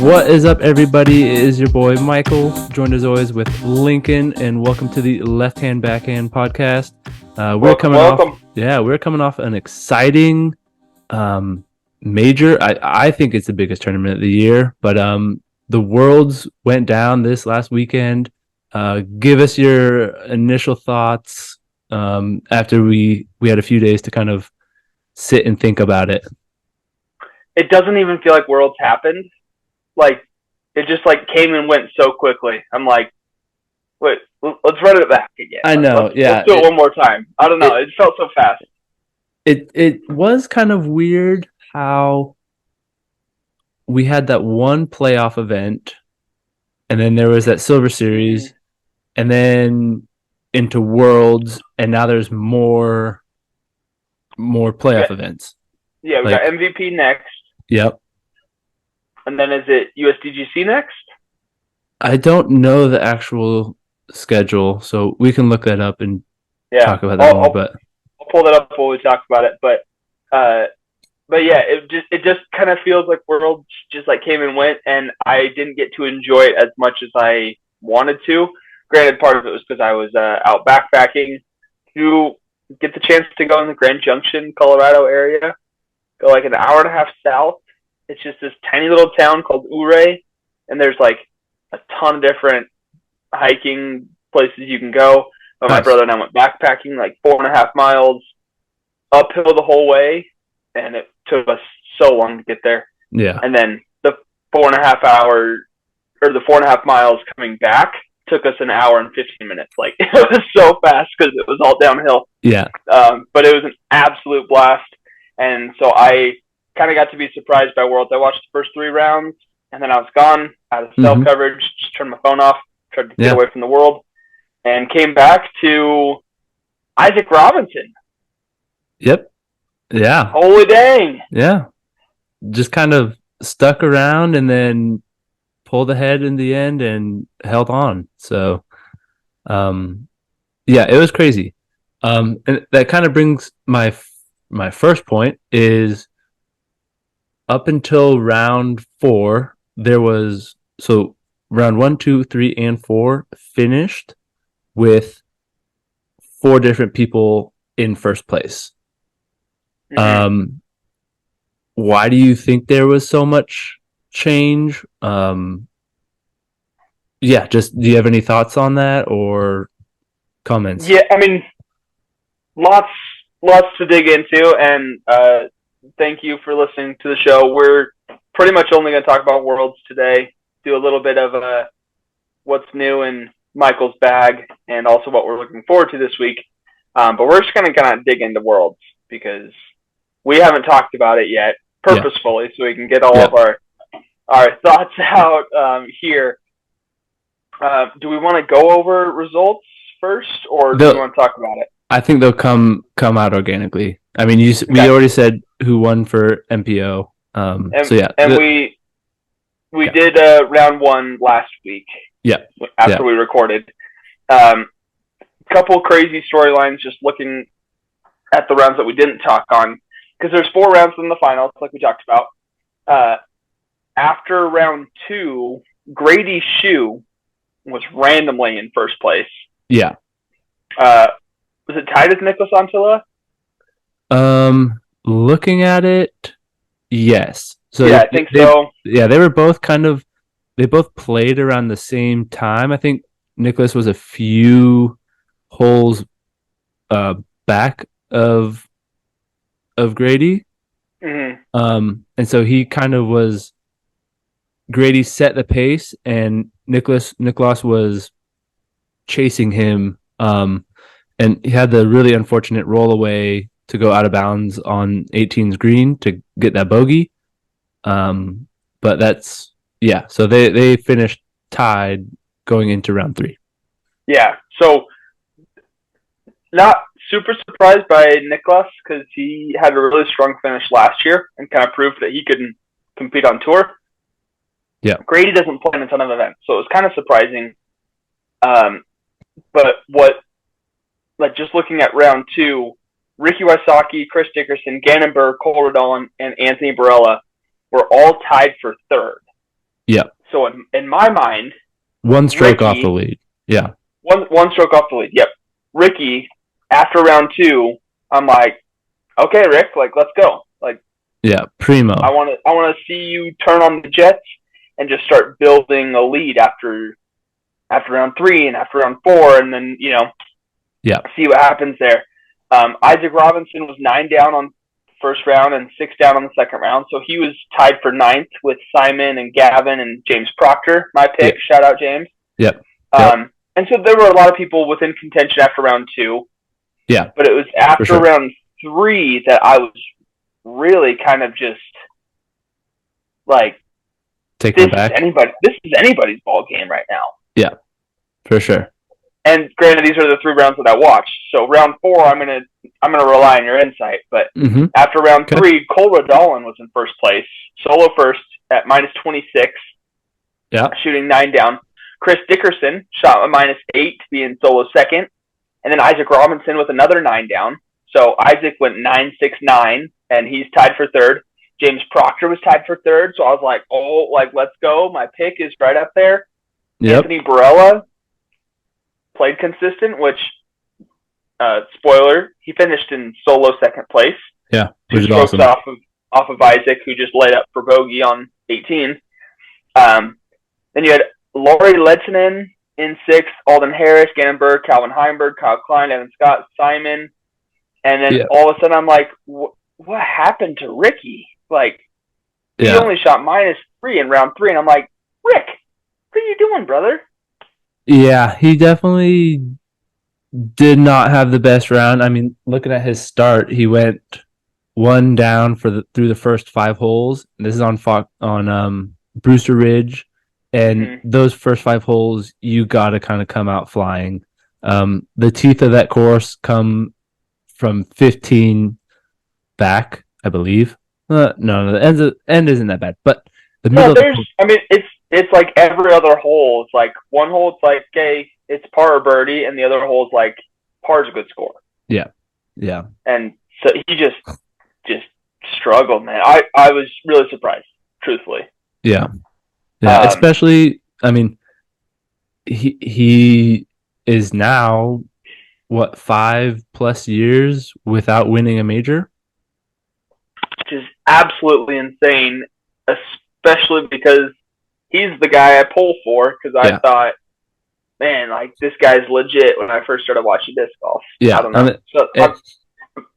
What is up, everybody? It is your boy Michael, joined as always with Lincoln, and welcome to the Left Hand Backhand podcast. We're coming off an exciting major. I think it's the biggest tournament of the year, but the Worlds went down this last weekend. Give us your initial thoughts after we had a few days to kind of sit and think about it. It doesn't even feel like Worlds happened. Like, it just came and went so quickly. I'm like, wait, let's run it back again. I know, let's do it one more time. I don't know. It felt so fast. It was kind of weird how we had that one playoff event, and then there was that Silver Series, and then into Worlds, and now there's more playoff events. Yeah, we got MVP next. Yep. And then is it USDGC next? I don't know the actual schedule, so we can look that up and talk about that more. But I'll pull that up while we talk about it. But yeah, it just kind of feels like Worlds just came and went, and I didn't get to enjoy it as much as I wanted to. Granted, part of it was because I was out backpacking. To get the chance to go in the Grand Junction, Colorado area, go an hour and a half south. It's just this tiny little town called Ouray, and there's a ton of different hiking places you can go. But my brother and I went backpacking 4.5 miles uphill the whole way, and it took us so long to get there. Yeah. And then the 4.5 miles coming back took us an hour and 15 minutes. It was so fast because it was all downhill. Yeah. But it was an absolute blast. And so I kind of got to be surprised by Worlds. I watched the first 3 rounds, and then I was gone out of cell coverage, just turned my phone off, tried to get away from the world, and came back to Isaac Robinson. Yep. Yeah. Holy dang. Yeah. Just kind of stuck around and then pulled ahead in the end and held on. So, yeah, it was crazy. And that kind of brings my first point is up until round 4, there was round 1, 2, 3, and 4 finished with 4 different people in first place. Mm-hmm. Why do you think there was so much change? Yeah, just do you have any thoughts on that or comments? Yeah, I mean, lots to dig into, and thank you for listening to the show. We're pretty much only going to talk about Worlds today, do a little bit of what's new in Michael's bag, and also what we're looking forward to this week. But we're just going to kind of dig into Worlds because we haven't talked about it yet purposefully, so we can get all of our thoughts out here. Do we want to go over results first, or do we want to talk about it? I think they'll come out organically. I mean, we already said who won for MPO. We did round 1 last week. Yeah. After we recorded, couple crazy storylines. Just looking at the rounds that we didn't talk on, because there's 4 rounds in the finals, like we talked about. After round 2, Grady Shue was randomly in first place. Yeah. Was it tied with Nicholas Antilla? Looking at it, yes. So yeah, I think so. Yeah, they were both they both played around the same time. I think Nicholas was a few holes back of Grady. Mm-hmm. And so he kind of was. Grady set the pace, and Nicholas was chasing him. And he had the really unfortunate roll away to go out of bounds on 18's green to get that bogey. But that's, so they finished tied going into round 3. Yeah, so not super surprised by Nicholas because he had a really strong finish last year and kind of proved that he could compete on tour. Yeah. Grady doesn't play in a ton of events, so it was kind of surprising. But just looking at round 2, Ricky Wysocki, Chris Dickerson, Gannon Burr, Cole Redolin, and Anthony Barella were all tied for 3rd. Yeah. So in my mind, One stroke off the Ricky, lead. Yeah. one stroke off the lead. Yep. Ricky, after round two, I'm like, okay, Rick, like let's go. Like Yeah. Primo. I want to see you turn on the jets and just start building a lead after round three and after round four, and then Yeah. see what happens there. Isaac Robinson was 9 down on first round and 6 down on the second round, so he was tied for ninth with Simon and Gavin and James Proctor. My pick. Yeah. Shout out James. Yep. Yep. And so there were a lot of people within contention after round two, Yeah. but it was For after sure. round three that I was really kind of just like, Taking it back. this is anybody's ball game right now. Yeah. For sure. And granted, these are the 3 rounds that I watched. So round four, I'm gonna rely on your insight. But Mm-hmm. after round Okay. three, Cole Radalin was in first place, solo first at -26, Yeah. shooting 9 down. Chris Dickerson shot a -8 to be in solo second, and then Isaac Robinson with another 9 down. So Isaac went 9-6-9, and he's tied for third. James Proctor was tied for third, so I was like, oh, like let's go. My pick is right up there. Yep. Anthony Barella played consistent, which spoiler, he finished in solo second place. Yeah. Two Which is strokes awesome. off of Isaac, who just laid up for bogey on 18. Then you had Laurie Lettinen in sixth, Alden Harris, Gannon Berg, Calvin Heimberg, Kyle Klein, Evan Scott, Simon. And then all of a sudden I'm like, what happened to Ricky? Like, he only shot -3 in round three. And I'm like, Rick, what are you doing, brother? Yeah, he definitely did not have the best round. I mean, looking at his start, he went 1 down through the first 5 holes. This is on Brewster Ridge, and those first 5 holes, you got to kind of come out flying. The teeth of that course come from 15 back, I believe. No, the end isn't that bad, but the middle. It's like every other hole. It's like one hole, it's like, okay, it's par or birdie, and the other hole is like par's a good score. Yeah, yeah. And so he just struggled, man. I was really surprised, truthfully. Yeah, yeah. Especially, I mean, he is now what 5+ years without winning a major, which is absolutely insane, especially because he's the guy I pull for, because I thought, man, like this guy's legit when I first started watching disc golf. Yeah, I don't know.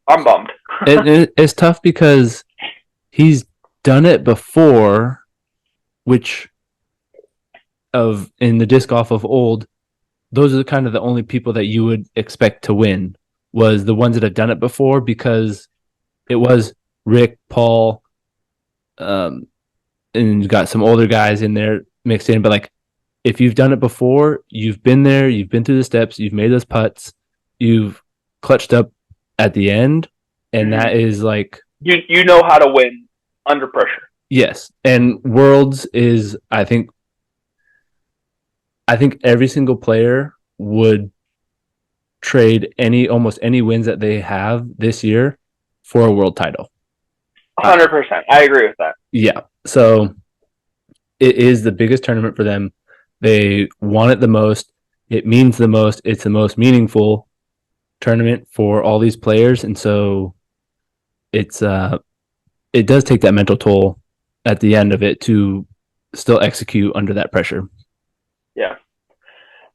I'm bummed. It's tough because he's done it before, which in the disc golf of old, those are kind of the only people that you would expect to win, was the ones that have done it before, because it was Rick, Paul, and you got some older guys in there mixed in. But like, if you've done it before, you've been there, you've been through the steps, you've made those putts, you've clutched up at the end, and that is like, you know how to win under pressure. Yes, and Worlds is, I think every single player would trade almost any wins that they have this year for a world title. 100%. I agree with that. Yeah. So it is the biggest tournament for them. They want it the most. It means the most. It's the most meaningful tournament for all these players. And so it does take that mental toll at the end of it to still execute under that pressure. Yeah.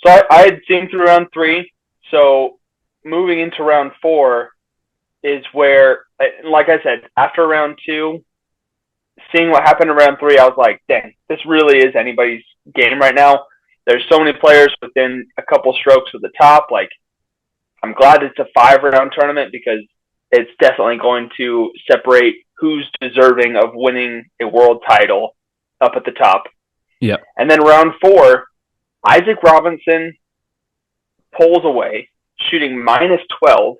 So I had seen through round three. So moving into round four is where, like I said, after round two, seeing what happened in round three, I was like, dang, this really is anybody's game right now. There's so many players within a couple strokes of the top. Like, I'm glad it's a 5-round tournament, because it's definitely going to separate who's deserving of winning a world title up at the top. Yeah. And then round four, Isaac Robinson pulls away, shooting -12,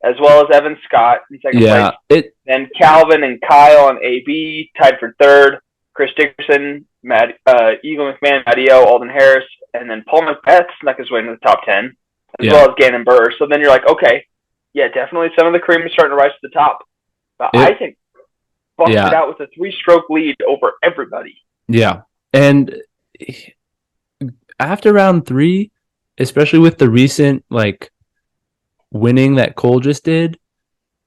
as well as Evan Scott in second place. Then Calvin and Kyle and AB tied for third. Chris Dickerson, Eagle McMahon, Matteo, Alden Harris, and then Paul Macbeth snuck his way into the top 10, as well as Gannon Burr. So then you're like, okay, yeah, definitely some of the cream is starting to rise to the top. But Isaac busted out with a 3-stroke lead over everybody. Yeah. And after round three, especially with the recent like winning that Cole just did,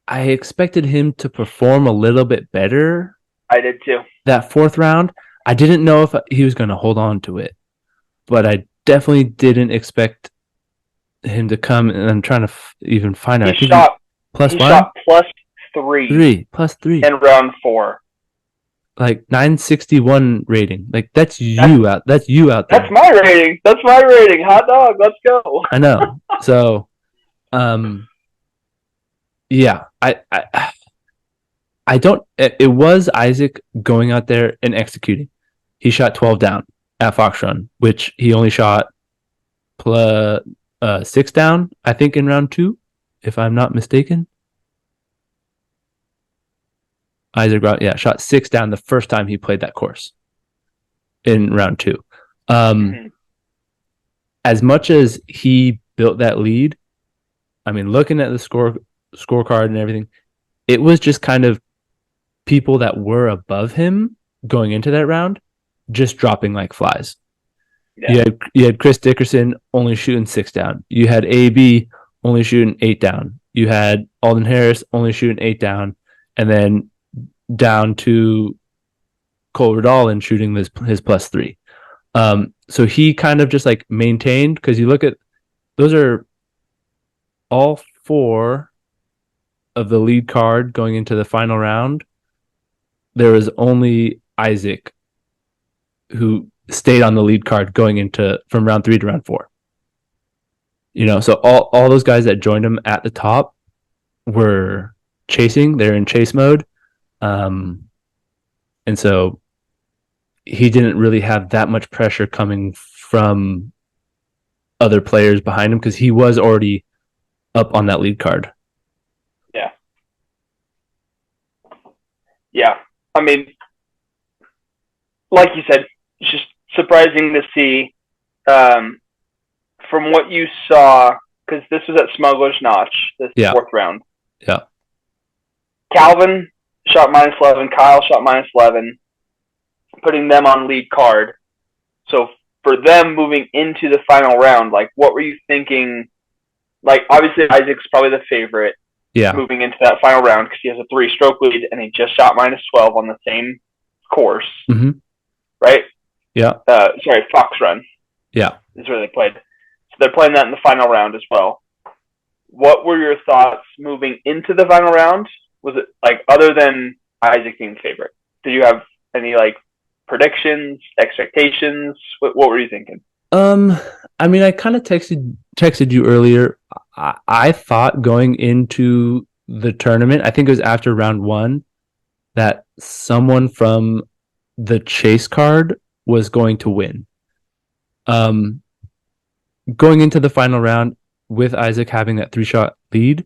I expected him to perform a little bit better I did too. that fourth round. I didn't know if he was going to hold on to it, but I definitely didn't expect him to come. And I'm trying to even find out. He I think he shot plus he one, shot plus three three, plus three, in round four. like 961 rating. Like that's That's you out. That's you out that's there. my rating. That's my rating. Hot dog. Let's go. I know. So, um, yeah, I don't. It was Isaac going out there and executing. He shot 12 down at Fox Run, which he only shot plus, 6 down, I think, in round two, if I'm not mistaken. Isaac, yeah, shot 6 down the first time he played that course in round two. Um, Mm-hmm. as much as he built that lead, I mean, looking at the scorecard and everything, it was just kind of people that were above him going into that round just dropping like flies. Yeah. You had Chris Dickerson only shooting 6 down. You had AB only shooting 8 down. You had Alden Harris only shooting 8 down, and then down to Cole Redall and shooting his plus three. So he kind of just like maintained because you look at those are all four of the lead card going into the final round. There was only Isaac who stayed on the lead card going into from round three to round four. So all those guys that joined him at the top were chasing. They're in chase mode. And so he didn't really have that much pressure coming from other players behind him because he was already up on that lead card. Yeah. Yeah. I mean, like you said, it's just surprising to see from what you saw, because this was at Smuggler's Notch, this Yeah. fourth round. Yeah. Calvin shot minus 11. Kyle shot minus 11, putting them on lead card. So for them moving into the final round, like, what were you thinking? Like, obviously, Isaac's probably the favorite Yeah. moving into that final round because he has a 3-stroke lead and he just shot minus 12 on the same course, Mm-hmm. right? Yeah. Sorry, Fox Run. Yeah. Is where they played. So they're playing that in the final round as well. What were your thoughts moving into the final round? Was it like, other than Isaac being favorite? Did you have any like predictions, expectations? What were you thinking? I mean, I kind of texted you earlier. I thought going into the tournament, I think it was after round one, that someone from the chase card was going to win. Going into the final round with Isaac having that 3-shot lead,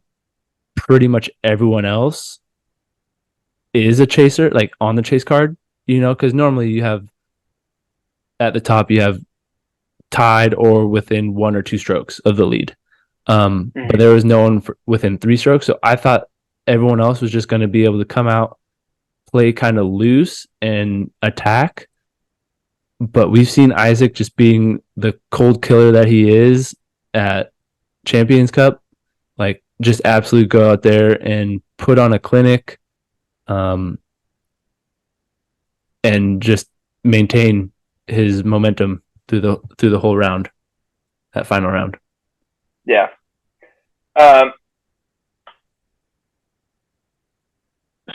pretty much everyone else is a chaser, like on the chase card, because normally you have at the top, you have tied or within 1 or 2 strokes of the lead. But there was no one within 3 strokes. So I thought everyone else was just going to be able to come out, play kind of loose and attack. But we've seen Isaac just being the cold killer that he is at Champions Cup, like just absolutely go out there and put on a clinic, and just maintain his momentum through the whole round, that final round. Yeah.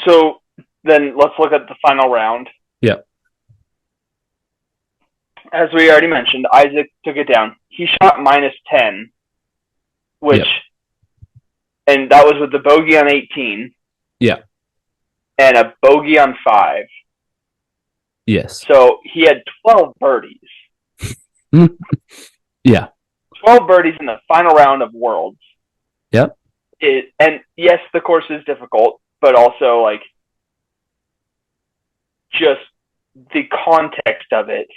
So then let's look at the final round. Yeah. As we already mentioned, Isaac took it down. He shot minus 10, which, Yep. and that was with the bogey on 18. Yeah. And a bogey on 5. Yes. So he had 12 birdies. Yeah. 12 birdies in the final round of Worlds. Yep. And yes, the course is difficult, but also like just the context of it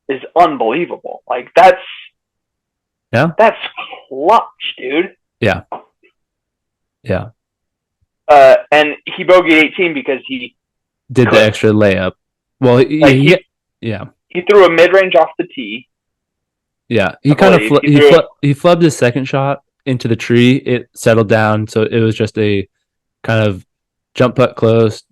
is unbelievable. Like that's clutch, dude. Yeah. Yeah. And he bogeyed 18 because he did could. the extra layup. Well, Like Yeah. He threw a mid-range off the tee, Yeah. I believe. He threw it. He flubbed his second shot into the tree. It settled down, so it was just a kind of jump putt close,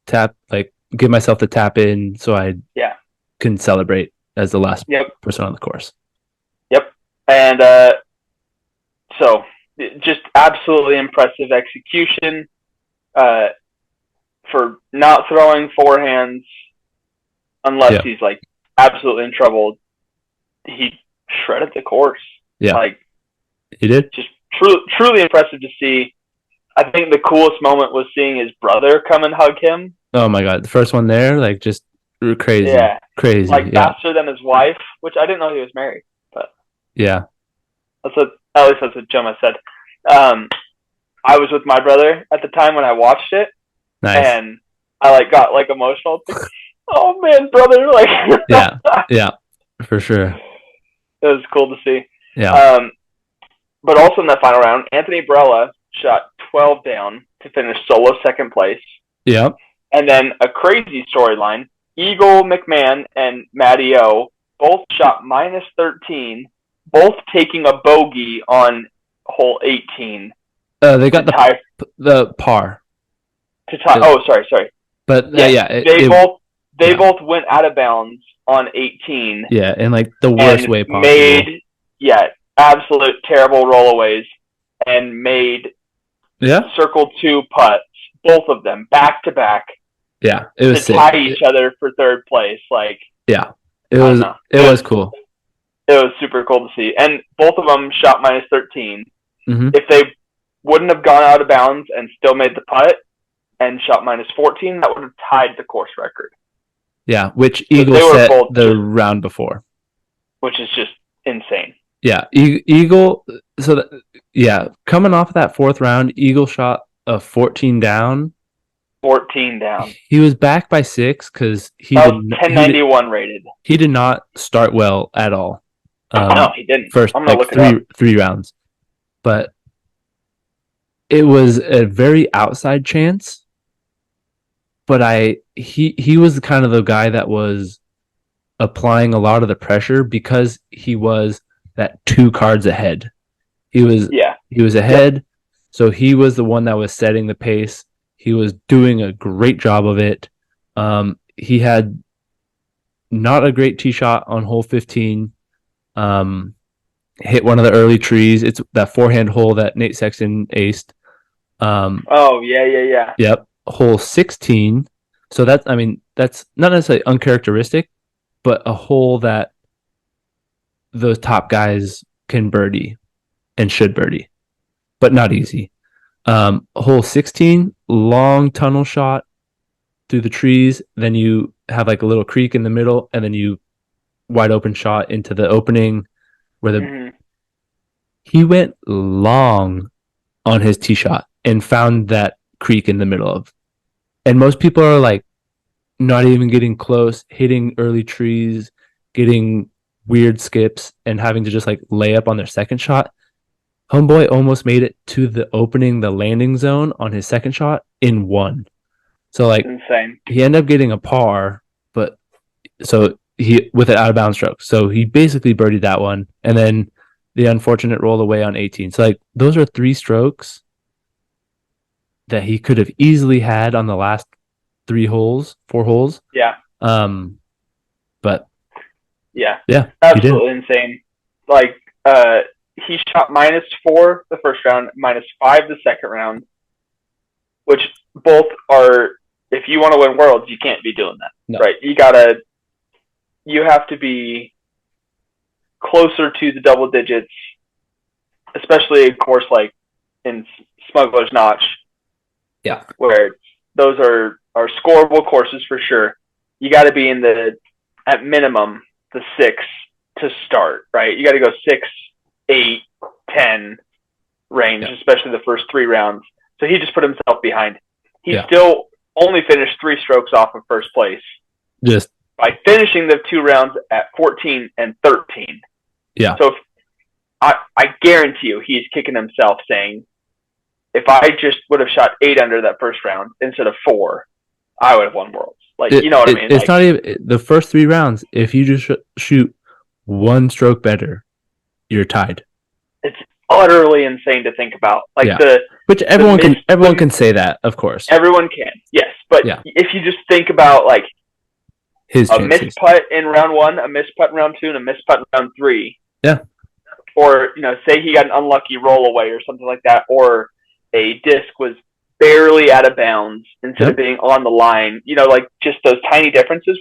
tap, like give myself the tap in so I Yeah. can celebrate as the last Yep. person on the course. Yep. And so just absolutely impressive execution uh, for not throwing forehands unless Yeah. he's like absolutely in trouble. He shredded the course. Yeah. Like He did. just truly impressive to see. I think the coolest moment was seeing his brother come and hug him. Oh my god, the first one there, like just crazy, Yeah, crazy. like Yeah. faster than his wife, which I didn't know he was married, but Yeah. that's what at least that's what Gemma said. Um, I was with my brother at the time when I watched it, Nice. and I like got like emotional. Like, oh man, brother! Like, Yeah. Yeah. For sure. it was cool to see. Yeah. Um, but also in that final round, Anthony Brella shot 12 down to finish solo second place. Yeah. And then a crazy storyline: Eagle McMahon and Matty O both shot minus 13, both taking a bogey on hole 18 They to got tie the par. to tie. It, Oh, sorry. but Yes, yeah, they yeah. both went out of bounds on 18 Yeah, in like the worst and way possible. made absolute terrible rollaways and made Yeah. circle two putts, both of them back to back Yeah. It to was sick. tie each other for third place. Like Yeah. I don't know, It was cool. it was super cool to see, and both of them shot minus 13. Hmm. If they wouldn't have gone out of bounds and still made the putt and shot minus 14, that would have tied the course record. Yeah, which So Eagle they were set both the round before. which is just insane. Yeah, Eagle. So yeah, coming off of that fourth round, Eagle shot a 14 down. 14 down. He was back by 6 because That was 1091 rated. he did not start well at all. No, he didn't. First I'm gonna like look it up. three rounds, but it was a very outside chance. But he was kind of the guy that was applying a lot of the pressure because he was that 2 cards ahead. Yeah. He was Yep. ahead, so he was the one that was setting the pace. He was doing a great job of it. He had not a great tee shot on hole 15. Um, Hit one of the early trees. It's that forehand hole that Nate Sexton aced. Oh yeah. Yep, hole 16. So that's not necessarily uncharacteristic, but a hole that those top guys can birdie and should birdie, but not easy. Hole 16, long tunnel shot through the trees. Then you have like a little creek in the middle, and then you wide open shot into the opening where Mm-hmm. he went long on his tee shot and found that creek in the middle of. And most people are like not even getting close, hitting early trees, getting weird skips, and having to just like lay up on their second shot. Homeboy almost made it to the landing zone on his second shot in one. So like Insane. he ended up getting a par, but so he with an out of bounds stroke. So he basically birdied that one, and then the unfortunate roll away on 18. So like those are 3 strokes that he could have easily had on the last 4 holes. Yeah. But Yeah. yeah, he did. Absolutely insane. Like he shot -4 the first round, -5 the second round, which both are, if you want to win worlds, you can't be doing that. No. Right? You have to be closer to the double digits, especially of course like in Smuggler's Notch. Yeah. Where those are scoreable courses for sure. You got to be in at minimum the 6 to start, right? You got to go 6, 8, 10 range, especially the first 3 rounds. So he just put himself behind. He still only finished 3 strokes off of first place. Just by finishing the 2 rounds at 14 and 13. Yeah. So I guarantee you he's kicking himself saying, if I just would have shot 8 under that first round instead of 4, I would have won worlds. Like, you know what I mean? It's Like, not even the first 3 rounds. If you just shoot one stroke better, you're tied. it's utterly insane to think about. Like Yeah, the which the miss, everyone the can say that, of course. everyone can, yes, but Yeah, if you just think about like his a missed chances. putt in round one, a missed putt in round two, and a missed putt in round three, Yeah. or say he got an unlucky roll away or something like that, or a disc was barely out of bounds instead of Yep. being on the line. Like just those tiny differences,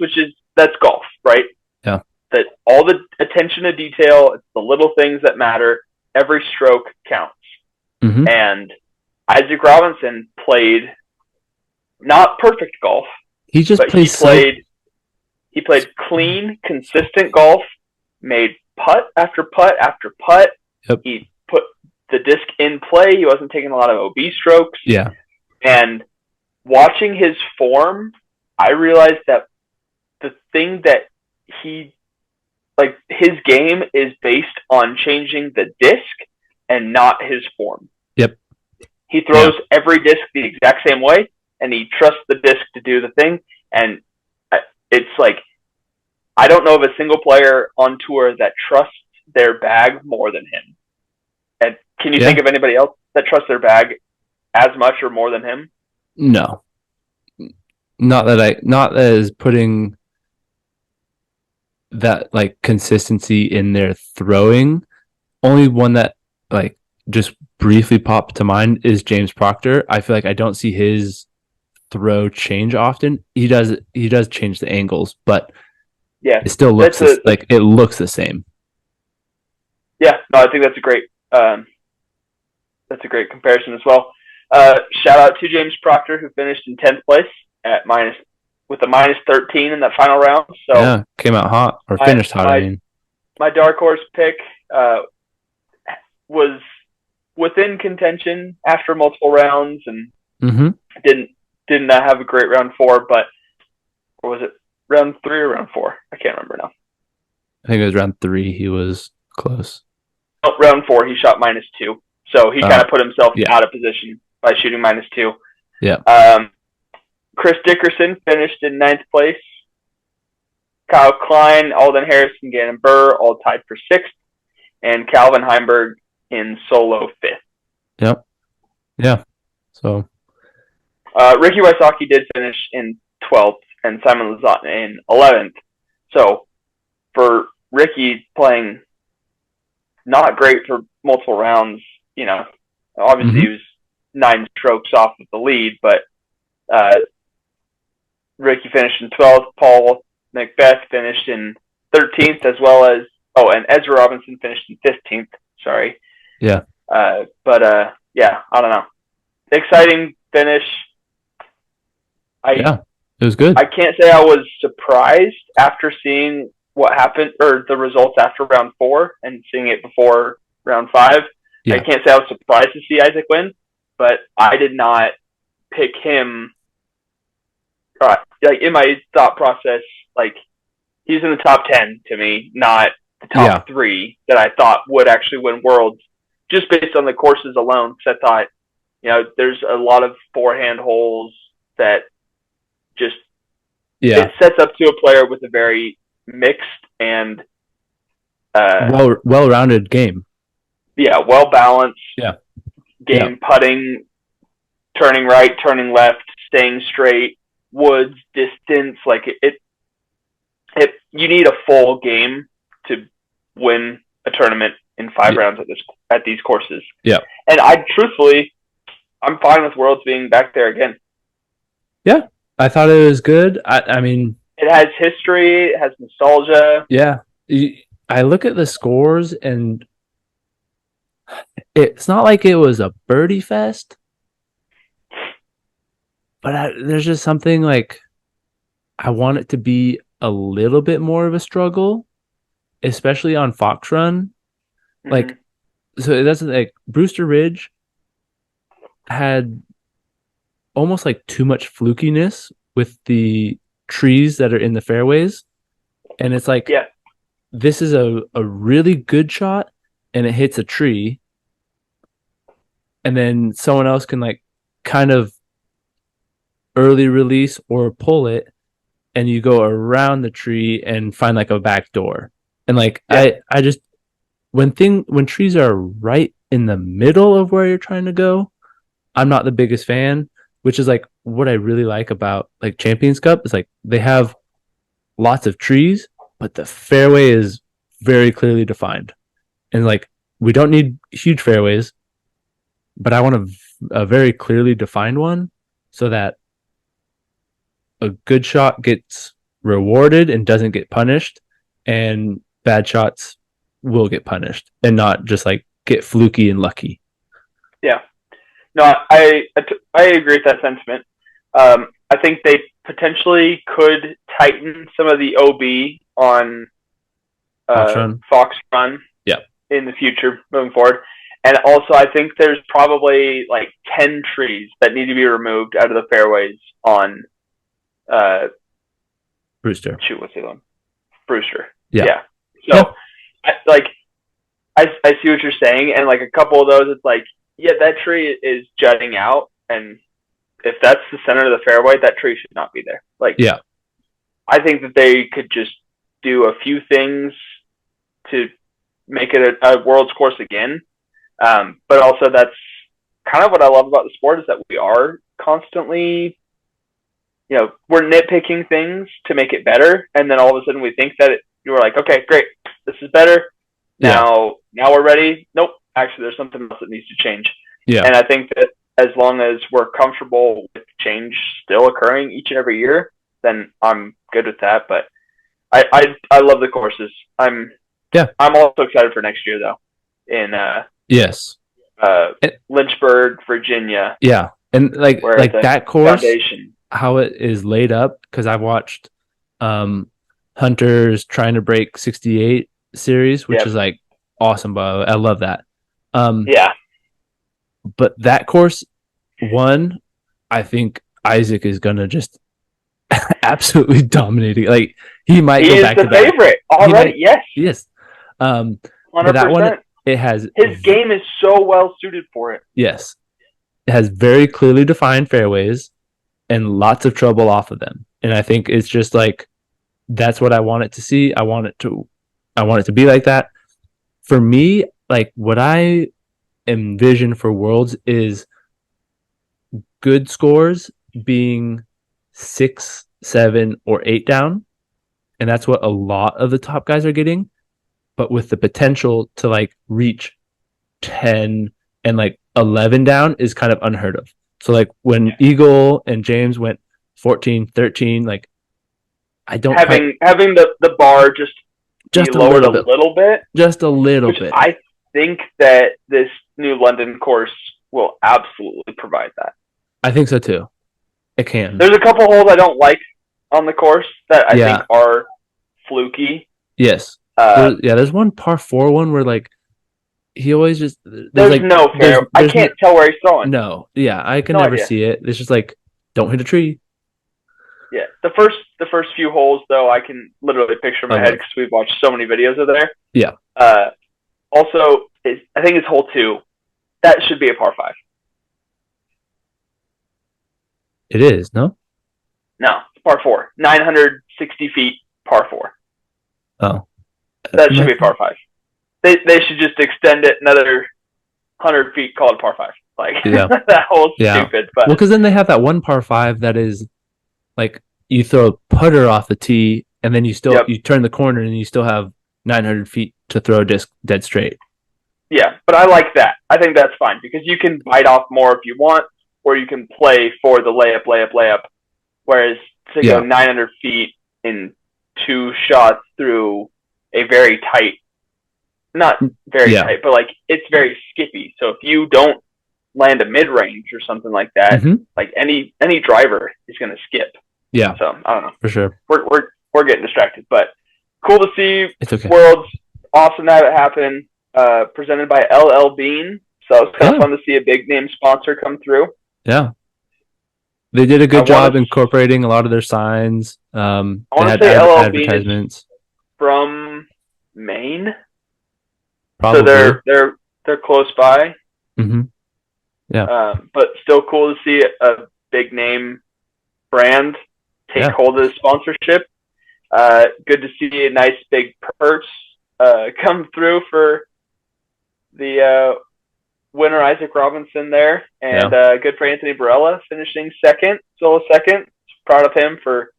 that's golf, right? Yeah. That all the attention to detail, it's the little things that matter. Every stroke counts. Mm-hmm. And Isaac Robinson played not perfect golf, He just but plays so. he played clean, consistent golf, made putt after putt after putt. Yep. He put the disc in play. He wasn't taking a lot of OB strokes. Yeah. And watching his form, I realized that the thing that he like his game is based on changing the disc and not his form. Yep. He throws every disc the exact same way, and he trusts the disc to do the thing. And it's like I don't know of a single player on tour that trusts their bag more than him. And can you think of anybody else that trusts their bag as much or more than him? No, not that is putting that like consistency in their throwing. Only one that like just briefly popped to mind is James Proctor. I feel like I don't see his throw change often. He does change the angles, but Yeah, it still looks like it looks the same. Yeah, no, I think that's a great comparison as well. Shout out to James Proctor, who finished in 10th place with a -13 in that final round. So yeah, came out hot or finished hot. I mean, my dark horse pick was within contention after multiple rounds and didn't have a great round four, but or was it round three or round four? I can't remember now. I think it was round 3. He was close. Oh, round four, he shot -2, so he kind of put himself out of position by shooting -2. Yeah. Chris Dickerson finished in 9th place. Kyle Klein, Alden Harrison, Gannon Burr all tied for 6th, and Calvin Heimberg in solo 5th. Yep. Yeah. So Ricky Wysocki did finish in 12th, and Simon Lizotte in 11th. So for Ricky playing not great for multiple rounds, obviously he was 9 strokes off of the lead, but Ricky finished in 12th. Paul Macbeth finished in 13th, as well as and Ezra Robinson finished in 15th. Sorry. Yeah. Yeah, I don't know. Exciting finish. It was good. I can't say I was surprised after seeing what happened or the results after round 4 and seeing it before round 5. Yeah. I can't say I was surprised to see Isaac win, but I did not pick him. Like in my thought process, like he's in the top 10 to me, not the top 3 that I thought would actually win Worlds, just based on the courses alone. Because I thought, there's a lot of forehand holes that just it sets up to a player with a very mixed and well-rounded game. Yeah, well balanced. Yeah. Game, putting, turning right, turning left, staying straight, woods, distance. Like it you need a full game to win a tournament in 5 rounds at these courses. Yeah. And I'm fine with Worlds being back there again. Yeah. I thought it was good. I mean, it has history, it has nostalgia. Yeah. I look at the scores and it's not like it was a birdie fest, but there's just something like I want it to be a little bit more of a struggle, especially on Fox Run. Like, so that's like Brewster Ridge had almost like too much flukiness with the trees that are in the fairways. And it's like, this is a really good shot and it hits a tree. And then someone else can like kind of early release or pull it and you go around the tree and find like a back door. And like Yeah. I just when trees are right in the middle of where you're trying to go, I'm not the biggest fan, which is like what I really like about like Champions Cup is like they have lots of trees, but the fairway is very clearly defined. And like we don't need huge fairways, but I want a very clearly defined one so that a good shot gets rewarded and doesn't get punished, and bad shots will get punished and not just like get fluky and lucky. Yeah. No, I agree with that sentiment. I think they potentially could tighten some of the OB on Fox run. Fox Run Yeah. in the future moving forward. And also, I think there's probably like 10 trees that need to be removed out of the fairways on, uh, Brewster. shoot, what's the other one? Brewster. Yeah. Yeah. So, Yeah. like, I see what you're saying. And like a couple of those, it's like, yeah, that tree is jutting out. And if that's the center of the fairway, that tree should not be there. Like, Yeah. I think that they could just do a few things to make it a world's course again. But also, that's kind of what I love about the sport is that we are constantly, we're nitpicking things to make it better, and then all of a sudden we think that you're like, okay, great, this is better. Yeah. Now we're ready. Nope, actually, there's something else that needs to change. Yeah. And I think that as long as we're comfortable with change still occurring each and every year, then I'm good with that. But I love the courses. I'm also excited for next year though. In Yes. Lynchburg, Virginia. Yeah. And like that course, foundation. how it is laid up, because I've watched Hunter's trying to break 68 series, which is like awesome, by the way. I love that. Yeah. But that course, one, I think Isaac is gonna just absolutely dominate it. Like he might go back to back. He is the favorite already. Yes. Yes. 100%. But that one, it has his game is so well suited for it. Yes. It has very clearly defined fairways and lots of trouble off of them. And I think it's just like that's what I want it to see. I want it to be like that. For me, like what I envision for Worlds is good scores being 6, 7, or 8 down. And that's what a lot of the top guys are getting. But with the potential to like reach 10 and like 11 down is kind of unheard of. So like when Eagle and James went 14, 13, like I don't having the bar just a lowered little bit. Just a little bit. I think that this new London course will absolutely provide that. I think so too. It can. There's a couple holes I don't like on the course that I think are fluky. Yes. There's one par 4 one where like he always just there's like no fair. I can't tell where he's throwing. No, yeah, I can never see it. It's just like don't hit a tree. Yeah, the first few holes though, I can literally picture in my head because we've watched so many videos of there. Yeah. Also, I think it's hole 2. That should be a par 5. It is no. No, it's par 4. 960 feet, par 4. Oh. That should be a par 5. They should just extend it another 100 feet, call it par 5. Like that hole's stupid. But because then they have that one par 5 that is like you throw a putter off the tee and then you turn the corner and you still have 900 feet to throw a disc dead straight. Yeah, but I like that. I think that's fine because you can bite off more if you want, or you can play for the layup. Whereas to go 900 feet in 2 shots through a very tight, not very tight, but like it's very skippy. So if you don't land a mid range or something like that, like any driver is going to skip. Yeah. So I don't know. For sure. We're getting distracted, but cool to see. It's okay. Worlds, awesome to have it happen. Presented by LL Bean. So it's kind of fun to see a big name sponsor come through. Yeah. They did a good job incorporating a lot of their signs. I want to say LL advertisements. Bean is from Maine. Probably. So they're close by. Mm-hmm. Yeah. But still cool to see a big name brand take Yeah. hold of the sponsorship. Good to see a nice big purse come through for the winner Isaac Robinson there, and Yeah. good for Anthony Barella finishing second, solo second. Proud of him for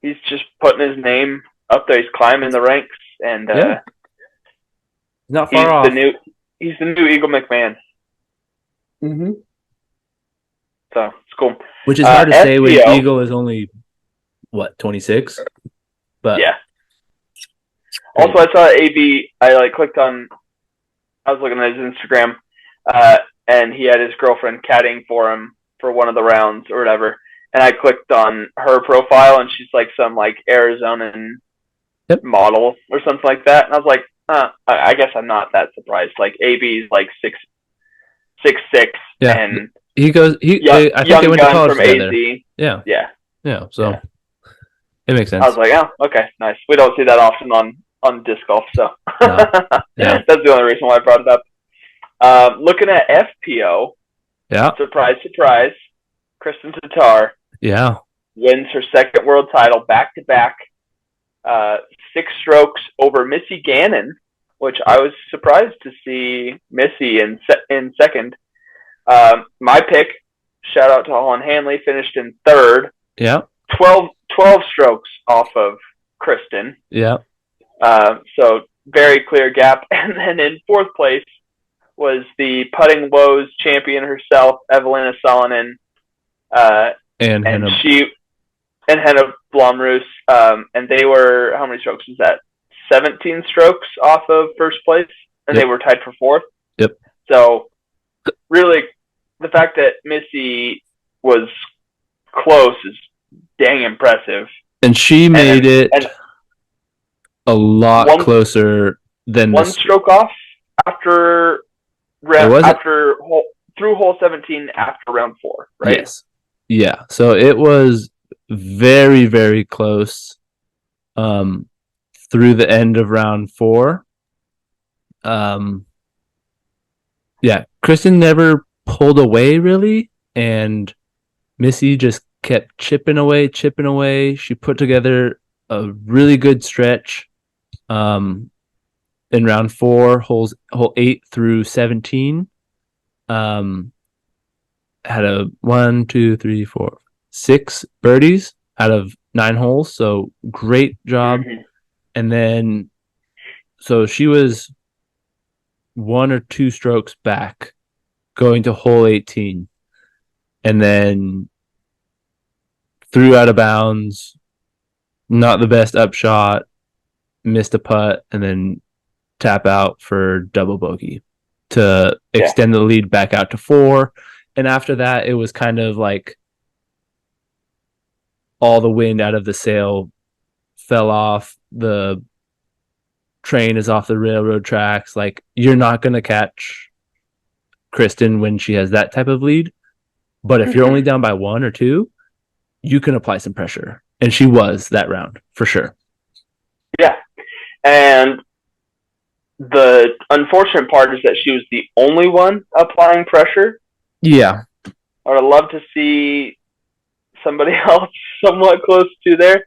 he's just putting his name up there. He's climbing the ranks, and Yeah. Not far he's the off. new he's the new Eagle McMahon. Mm-hmm. So it's cool. Which is hard to say when FPO, Eagle is only what 26, but yeah. Also, crazy. I saw AB. I like clicked on. I was looking at his Instagram, and he had his girlfriend caddying for him for one of the rounds or whatever. And I clicked on her profile, and she's like some like Arizonan Yep. model or something like that. And I was like, I guess I'm not that surprised. Like AB is like 6'6", Yeah. and He goes. I think they young went to gun college from together. AZ. Yeah. Yeah, Yeah. So yeah. it makes I was sense. like, oh, okay, nice. We don't see that often on disc golf, so No. Yeah. that's the only reason why I brought it up. Looking at FPO, Yeah. surprise, surprise, Kristen Tatar Yeah. wins her second world title back to back, 6 strokes over Missy Gannon, which I was surprised to see Missy in second. My pick, shout out to Holland Hanley, finished in third, Yeah. 12 strokes off of Kristen. Yeah. So very clear gap. And then in fourth place was the putting woes champion herself, Evelina Salonen, And and Hannah. Henna Blomroos, and they were, how many strokes was that? 17 strokes off of first place, and Yep. they were tied for fourth. Yep. So really, the fact that Missy was close is dang impressive. And she made it a lot one closer than one this. stroke off after It wasn't. through hole 17 after round 4, right? Yes. Yeah. So it was very, very close through the end of round 4. Um, yeah. Kristen never pulled away really, and Missy just kept chipping away, chipping away. She put together a really good stretch in round 4, hole 8 through 17. Had a 1, 2, 3, 4, 6 birdies out of 9 holes. So great job. Mm-hmm. And then, so she was 1 or 2 strokes back going to hole 18. And then threw out of bounds, not the best upshot, missed a putt, and then tap out for double bogey to extend the lead back out to 4. And after that, it was kind of like all the wind out of the sail fell off. The train is off the railroad tracks. Like, you're not going to catch Kristen when she has that type of lead. But if you're only down by 1 or 2, you can apply some pressure. And she was that round for sure. Yeah. And the unfortunate part is that she was the only one applying pressure. Yeah. I would love to see somebody else somewhat close to there.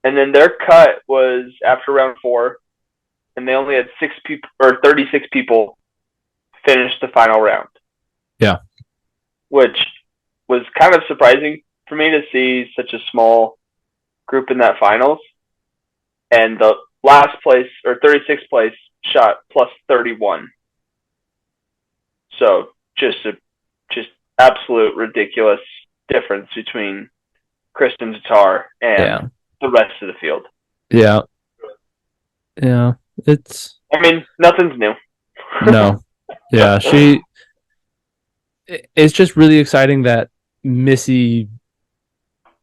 And then their cut was after round 4, and they only had 6 people or 36 people finish the final round. Yeah. Which was kind of surprising for me to see such a small group in that finals. And the last place, or 36th place, shot plus 31. So just absolute ridiculous difference between Kristen Tatar and the rest of the field. Yeah. Yeah. I mean, nothing's new. No. Yeah. It's just really exciting that Missy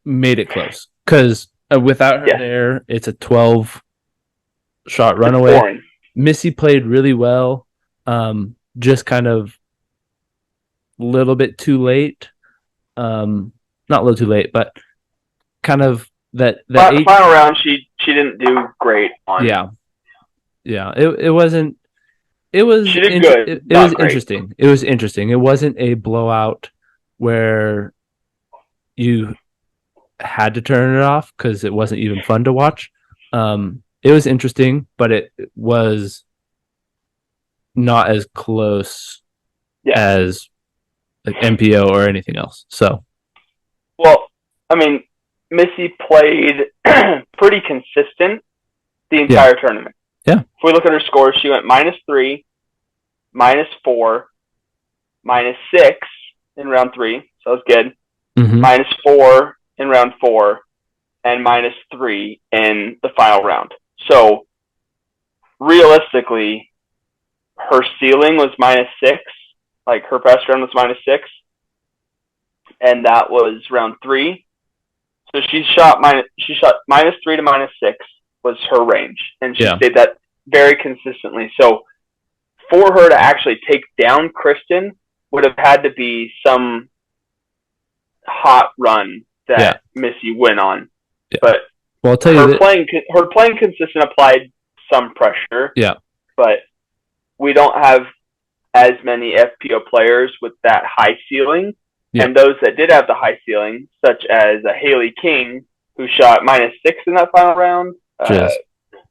made it close. Because without her there, it's a 12-shot runaway. Missy played really well. Just kind of a little bit too late. Not a little too late, but kind of that final round she didn't do great on. Yeah. It wasn't. It was. She did good. It was interesting. It was interesting. It wasn't a blowout where you had to turn it off because it wasn't even fun to watch. It was interesting, but it was not as close Yeah. as like MPO or anything else. So Well, I mean, Missy played pretty consistent the yeah, entire tournament. yeah. If we look at her scores, she went -3, -4, -6 in round 3, so that's good. Mm-hmm. -4 in round 4, and -3 in the final round. So realistically, her ceiling was -6. Like her best round was -6, and that was round 3. So she shot -3 to -6 was her range, and she Yeah, stayed that very consistently. So for her to actually take down Kristen would have had to be some hot run yeah, that Missy went on. yeah. But Well, I'll tell you her that. playing consistent applied some pressure, Yeah, but we don't have as many FPO players with that high ceiling. yeah. And those that did have the high ceiling, such as a Haley King, who shot -6 in that final round. Just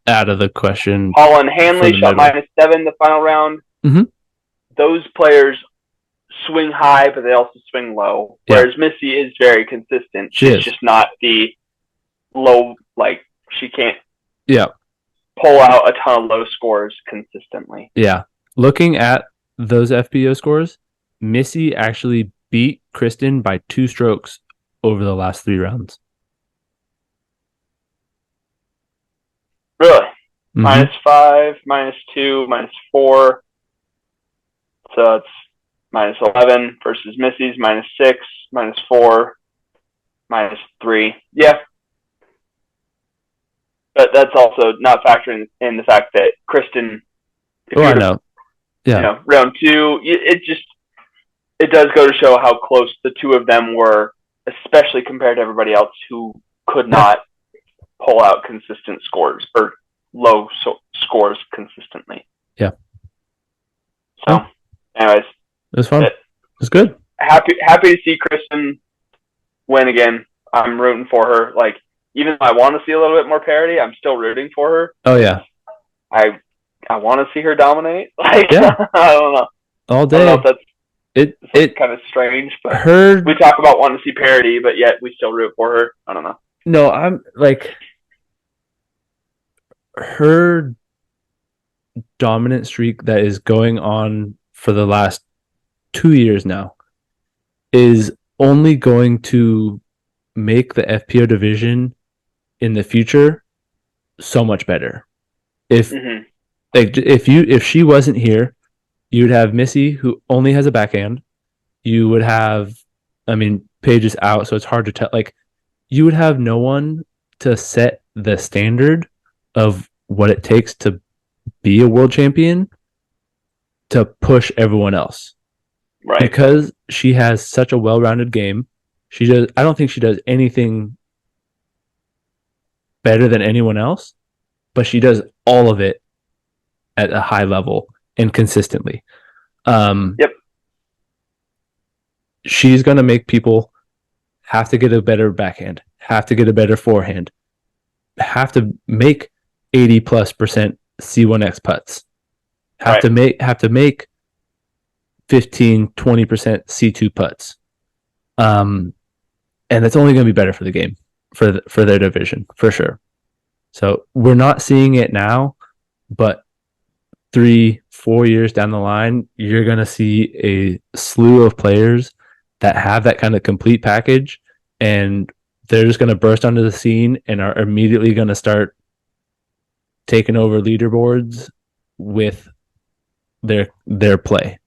out of the question Holland Hanley shot fundamentally. -7 the final round. Mm-hmm. Those players swing high, but they also swing low. Yeah, Whereas Missy is very consistent. she It's is. just not the low, like, she can't Yeah, pull out a ton of low scores consistently. yeah. Looking at those FPO scores, Missy actually beat Kristen by 2 strokes over the last 3 rounds. Really? Mm-hmm. -5, -2, -4. So it's -11 versus Missy's -6, -4, -3. Yeah, but that's also not factoring in the fact that Kristen, if Oh, I you're, know. Yeah, round 2, it does go to show how close the two of them were, especially compared to everybody else who could yeah, not pull out consistent scores or low scores consistently. yeah. So, Well, anyways, it was fun. uh, It was good. happy to see Kristen win again. I'm rooting for her. Like, even though I want to see a little bit more parity, I'm still rooting for her. Oh yeah, I I want to see her dominate. Like, yeah. I don't know. All I don't know if day. that's It it's like it kind of strange, but we heard. talk about wanting to see parity, but yet we still root for her. I don't know. No, I'm like her dominant streak that is going on for the last 2 years now is only going to make the FPO division in the future so much better. If Mm-hmm. if she wasn't here, you'd have Missy who only has a backhand. You would have, I mean, Paige is out, so it's hard to tell. Like, you would have no one to set the standard of what it takes to be a world champion to push everyone else. Right. Because she has such a well-rounded game, she does. I don't think she does anything better than anyone else, but she does all of it at a high level and consistently. Um, Yep. she's gonna make people have to get a better backhand, have to get a better forehand, have to make 80+% C1X putts, Right. have to make 15-20% C2 putts. And it's only going to be better for the game, for their division, for sure. So we're not seeing it now, but 3-4 years down the line, you're going to see a slew of players that have that kind of complete package, and they're just going to burst onto the scene and are immediately going to start taking over leaderboards with their play.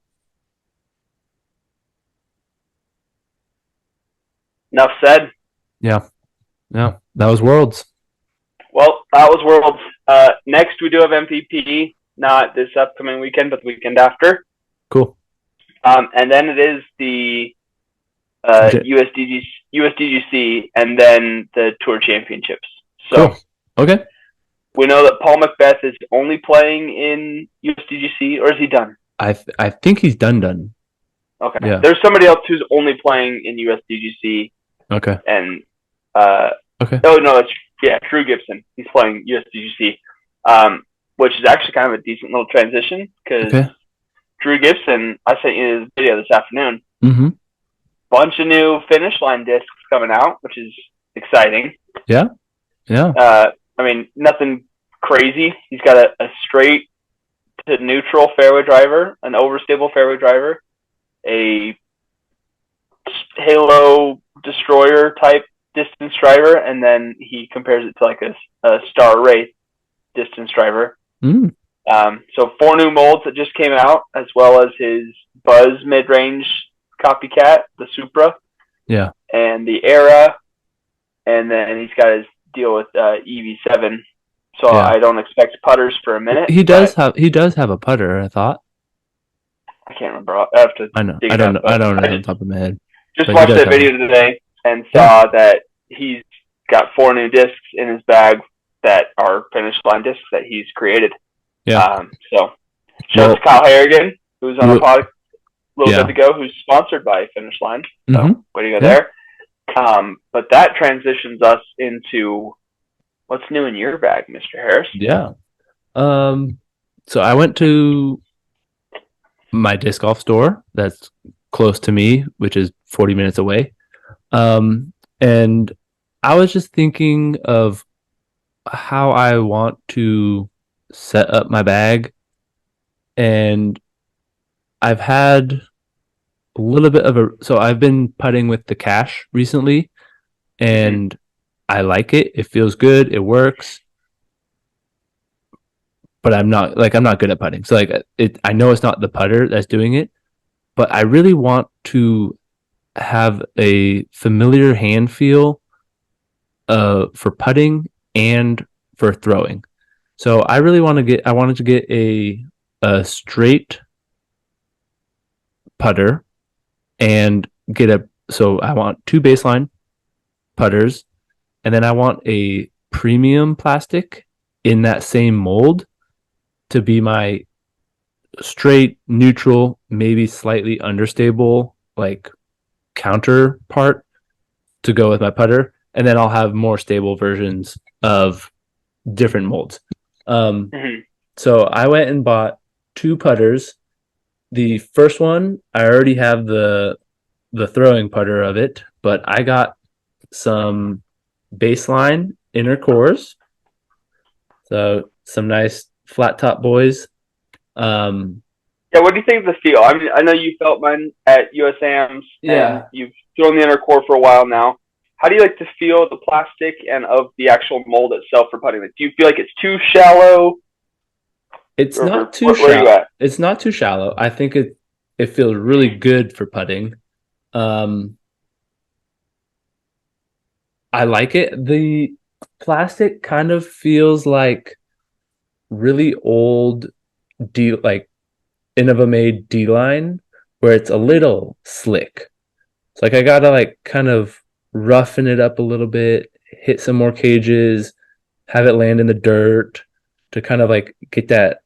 Enough said. Yeah. No, that was Worlds. Well, that was Worlds. Next, we do have MVP, not this upcoming weekend, but the weekend after. Cool. And then it is the USDGC, and then the Tour Championships. So cool. Okay. we know that Paul Macbeth is only playing in USDGC, or is he done? I think he's done. Okay. Yeah. There's somebody else who's only playing in USDGC, Okay. and Uh, Okay. oh no, that's yeah, Drew Gibson. He's playing USDGC, which is actually kind of a decent little transition because Okay. Drew Gibson, I sent you his video this afternoon. Mm-hmm. Bunch of new finish line discs coming out, which is exciting. Yeah. Yeah. I mean, nothing crazy. He's got a straight to neutral fairway driver, an overstable fairway driver, a Halo Destroyer type distance driver, and then he compares it to like a Star Wraith distance driver. Mm. So 4 new molds that just came out, as well as his Buzz mid-range copycat, the Supra, Yeah. and the Era, and then he's got his deal with EV7. So Yeah. I don't expect putters for a minute, but He does have a putter, I thought. I can't remember. I have to I know. dig it up. I But don't know I on top of my head. just But he watched does that have one. video today and Yeah. saw that he's got 4 new discs in his bag that are finish line discs that he's created. Yeah. So shout out Well, to Kyle Harrigan, who's on our pod a little yeah. bit ago, who's sponsored by Finish Line. So Mm-hmm. way to go Yeah. there. But that transitions us into what's new in your bag, Mr. Harris. Yeah. So I went to my disc golf store that's close to me, which is 40 minutes away. And I was just thinking of how I want to set up my bag. And I've had a little bit of so I've been putting with the cash recently, and I like it. It feels good. It works. But I'm not good at putting. So I know it's not the putter that's doing it, but I really want to have a familiar hand feel for putting and for throwing. So I wanted to get a straight putter and so I want 2 baseline putters, and then I want a premium plastic in that same mold to be my straight, neutral, maybe slightly understable, like counterpart to go with my putter. And then I'll have more stable versions of different molds. So I went and bought 2 putters. The first one, I already have the throwing putter of it, but I got some baseline inner cores. So some nice flat top boys. Yeah, what do you think of the feel? I mean, I know you felt mine at USAMs, and you've thrown the inner core for a while now. How do you like to feel the plastic and of the actual mold itself for putting it? Do you feel like it's too shallow? It's not too where are you shallow. at? It's not too shallow. I think it feels really good for putting. I like it. The plastic kind of feels like really old like Innova made D line, where it's a little slick. So like I gotta like kind of roughen it up a little bit, hit some more cages, have it land in the dirt to kind of like get that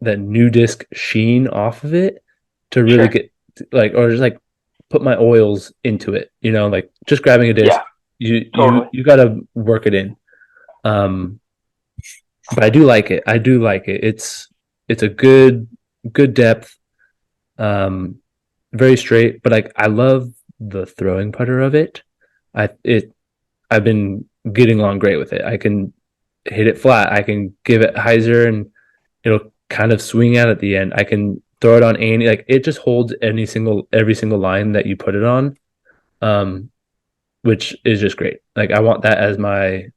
new disc sheen off of it to really get like, or just like put my oils into it, like just grabbing a disc. You gotta work it in. But I do like it. It's a good depth. Very straight, but I love the throwing putter of it. I've been getting along great with it. I can hit it flat. I can give it hyzer and it'll kind of swing out at the end. I can throw it on any, like it just holds every single line that you put it on. Which is just great. Like I want that as my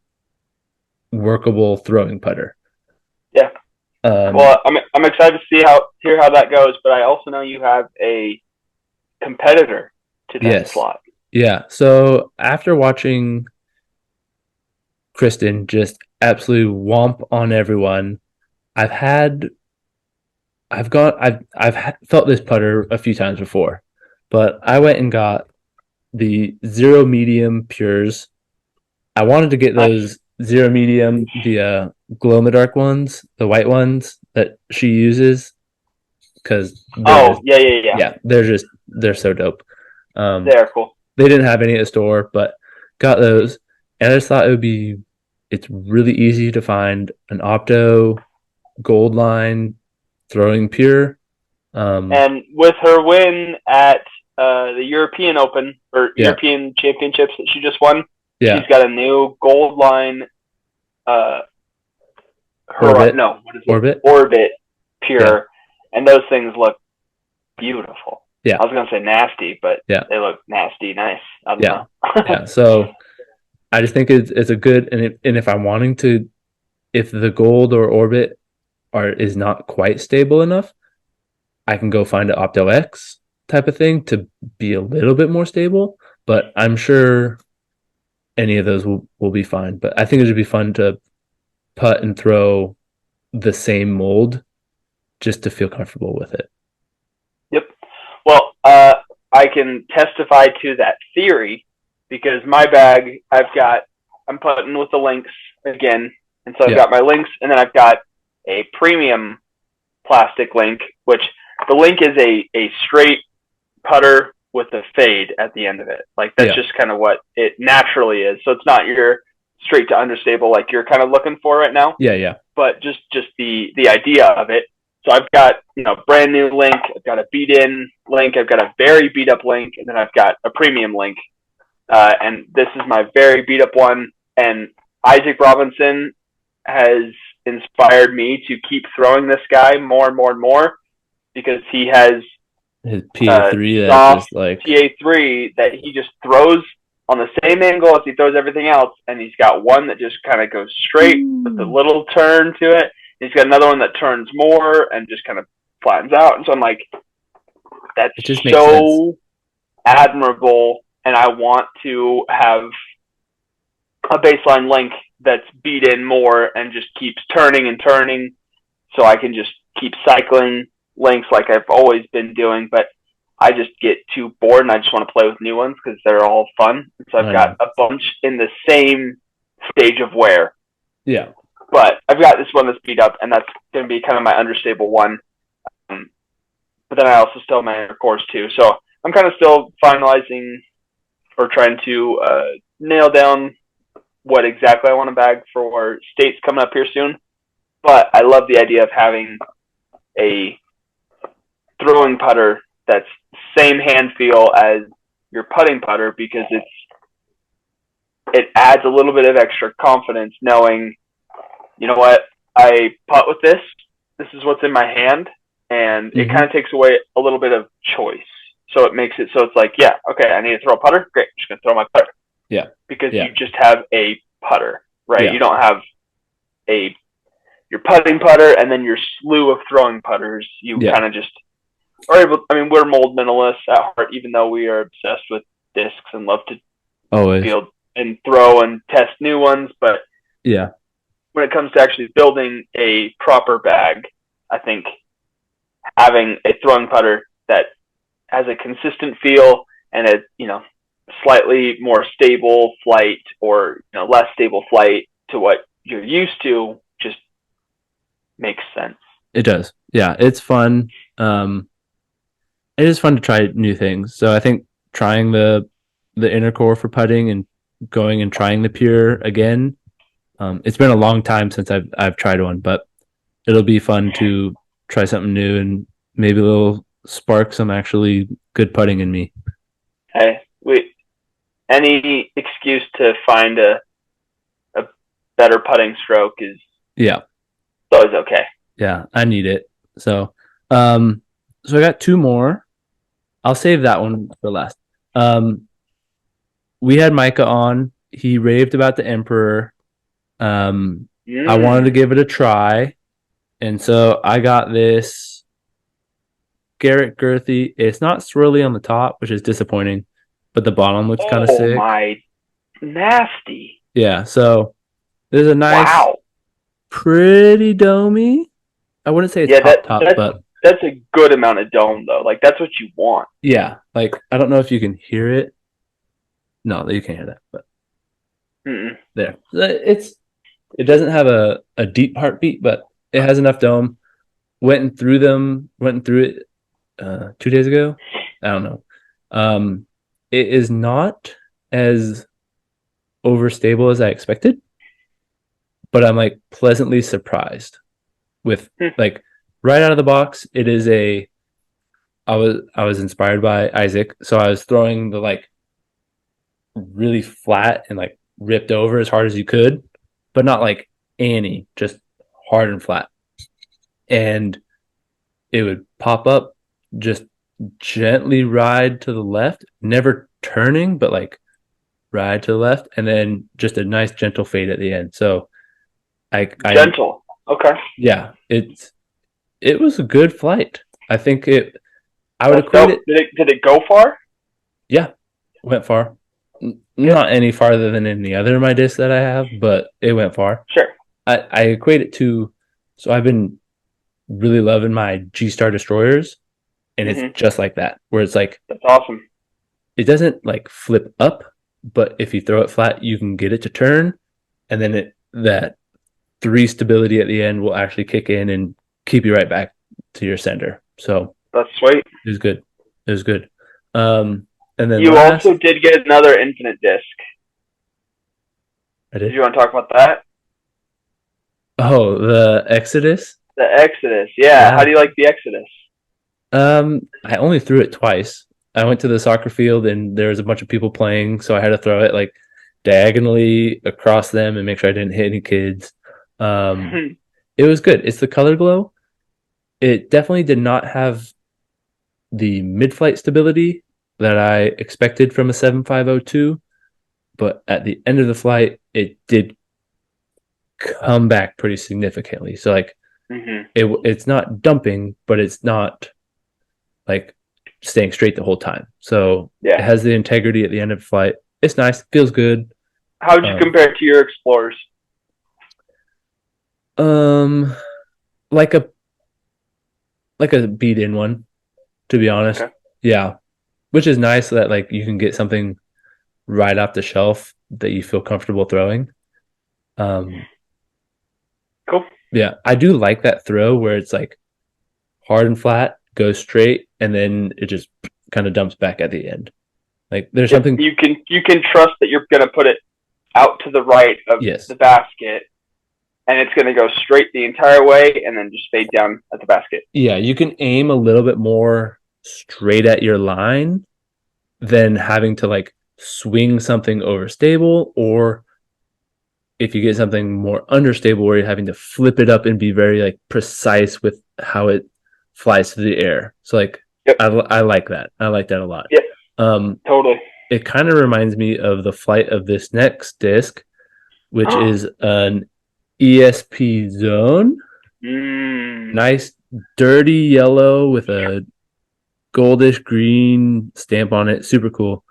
workable throwing putter. Yeah. Well, I'm excited to hear how that goes, but I also know you have a competitor to that slot. Yeah. So after watching Kristen just absolutely womp on everyone, I've felt this putter a few times before, but I went and got the zero medium pures. I wanted to get those zero medium, the glow in the dark ones, the white ones that she uses, because they're so dope. They're cool. They didn't have any at the store, but got those. And I just thought it's really easy to find an opto gold line throwing pure. And with her win at the European Open or Yeah, European Championships that she just won, yeah, she's got a new gold line. Uh, orbit, no, what is it? orbit. Orbit Yeah, Pure, and those things look beautiful. yeah, I was gonna say nasty, but yeah, they look nasty, nice. I don't yeah, know. yeah. So I just think it's a good and if I'm wanting to if the gold or orbit are is not quite stable enough, I can go find an Opto X type of thing to be a little bit more stable. But I'm sure any of those will be fine. But I think it would be fun to putt and throw the same mold just to feel comfortable with it. Yep. Well, I can testify to that theory because my bag, I'm putting with the links again, and so I've Yeah, got my links, and then I've got a premium plastic link, which the link is a straight putter with a fade at the end of it. Like that's yeah, just kind of what it naturally is. So it's not your straight to understable like you're kind of looking for right now, yeah, yeah. but just the idea of it. So I've got brand new link, I've got a beat in link, I've got a very beat up link, and then I've got a premium link. And this is my very beat up one. And Isaac Robinson has inspired me to keep throwing this guy more and more and more because he has His PA3 that soft just like PA3 that he just throws on the same angle as he throws everything else, and he's got one that just kind of goes straight with a little turn to it. He's got another one that turns more and just kind of flattens out. And so I'm like, that's it just makes sense. so admirable, and I want to have a baseline link that's beat in more and just keeps turning and turning, so I can just keep cycling links like I've always been doing. But I just get too bored and I just want to play with new ones because they're all fun. So I've I got know. a bunch in the same stage of wear. Yeah, But I've got this one that's beat up, and that's going to be kind of my understable one. But then I also still have my inner course too. So I'm kind of still finalizing or trying to nail down what exactly I want to bag for states coming up here soon. But I love the idea of having a throwing putter that's same hand feel as your putting putter because it adds a little bit of extra confidence knowing, you know what, I putt with this. This is what's in my hand, and it kind mm-hmm. of takes away a little bit of choice. So it makes it so it's like, yeah, okay, I need to throw a putter. Great, I'm just gonna throw my putter Yeah, because yeah, you just have a putter, right? yeah, You don't have a your putting putter and then your slew of throwing putters. You yeah. kind of just are able. I mean, we're mold minimalists at heart, even though we are obsessed with discs and love to Always. build and throw and test new ones. But Yeah, when it comes to actually building a proper bag, I think having a throwing putter that has a consistent feel and a slightly more stable flight or less stable flight to what you're used to just makes sense. it does. Yeah, it's fun. It is fun to try new things. So I think trying the inner core for putting and going and trying the pure again. It's been a long time since I've tried one, but it'll be fun to try something new and maybe it'll spark some actually good putting in me. Hey, we any excuse to find a better putting stroke is Yeah, always okay. yeah, I need it. So, um, so I got two more. I'll save that one for last. Um, we had Micah on. He raved about the Emperor. I wanted to Mm. give it a try, and so I got this Garrett Girthy. It's not swirly on the top, which is disappointing, but the bottom looks kind of Oh sick. my, nasty! Yeah, so there's a nice, Wow. pretty domey. I wouldn't say it's Yeah, top top, but that's a good amount of dome though. Like that's what you want. yeah, like I don't know if you can hear it. No, you can't hear that, but Mm-mm. there. It doesn't have a deep heartbeat, but it has enough dome. Went through it 2 days ago. I don't know. It is not as overstable as I expected, but I'm like pleasantly surprised with like right out of the box. It is a I was inspired by Isaac, so I was throwing the like really flat and like ripped over as hard as you could, but not like Annie, just hard and flat. And it would pop up, just gently ride to the left, never turning, but like ride to the left, and then just a nice gentle fade at the end. So I Gentle. Okay. yeah, it was a good flight. I think it. I would That's equate dope. it. Did it go far? Yeah, went far. Good. Not any farther than any other of my discs that I have, but it went far. Sure. I equate it to. So I've been really loving my G Star destroyers, and it's Mhm. just like that, where it's like That's awesome. it doesn't like flip up, but if you throw it flat, you can get it to turn, and then that three stability at the end will actually kick in and keep you right back to your center. So That's sweet. it was good. It was good. Um, and then You also last, did get another infinite disc. I Did did. you want to talk about that? Oh, the Exodus. The Exodus. Yeah. How Yeah. do you like the Exodus? I only threw it twice. I went to the soccer field and there was a bunch of people playing, so I had to throw it like diagonally across them and make sure I didn't hit any kids. Um, it was good. It's the color glow. It definitely did not have the mid-flight stability that I expected from a 7502, but at the end of the flight, it did come back pretty significantly. So like Mhm. it's not dumping, but it's not like staying straight the whole time. So it Yeah. has the integrity at the end of the flight. It's nice, feels good. How would you Um, compare it to your Explorers? um, like a beat in one, to be honest. Okay. Yeah, which is nice that like you can get something right off the shelf that you feel comfortable throwing. Um, Cool. yeah, I do like that throw where it's like hard and flat, goes straight, and then it just kind of dumps back at the end. Like there's Yep. something. You can trust that you're gonna put it out to the right of Yes, the basket, and it's gonna go straight the entire way, and then just fade down at the basket. yeah, you can aim a little bit more straight at your line than having to like swing something overstable, or if you get something more understable where you're having to flip it up and be very like precise with how it flies through the air. So like Yep. I like that. I like that a lot. Yep. Um, Totally. it kind of reminds me of the flight of this next disc, which is an ESP zone. Mm. Nice dirty yellow with a goldish green stamp on it. Super cool.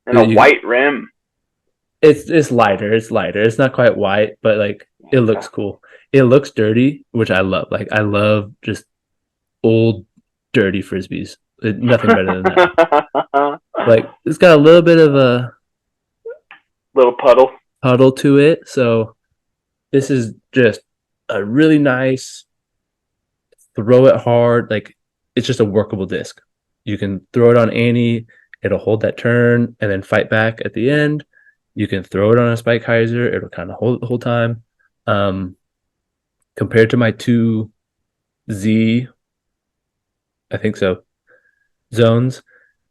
And a You, white rim. it's lighter. It's lighter. It's not quite white, but like it looks cool. It looks dirty, which I love. Like I love just old dirty frisbees. Nothing better than that. Like it's got a little bit of a Little puddle. puddle to it, so this is just a really nice throw it hard. Like it's just a workable disc. You can throw it on Annie, it'll hold that turn and then fight back at the end. You can throw it on a Spike Heiser, it'll kind of hold it the whole time. Um, Compared to my two Z, I think so, zones,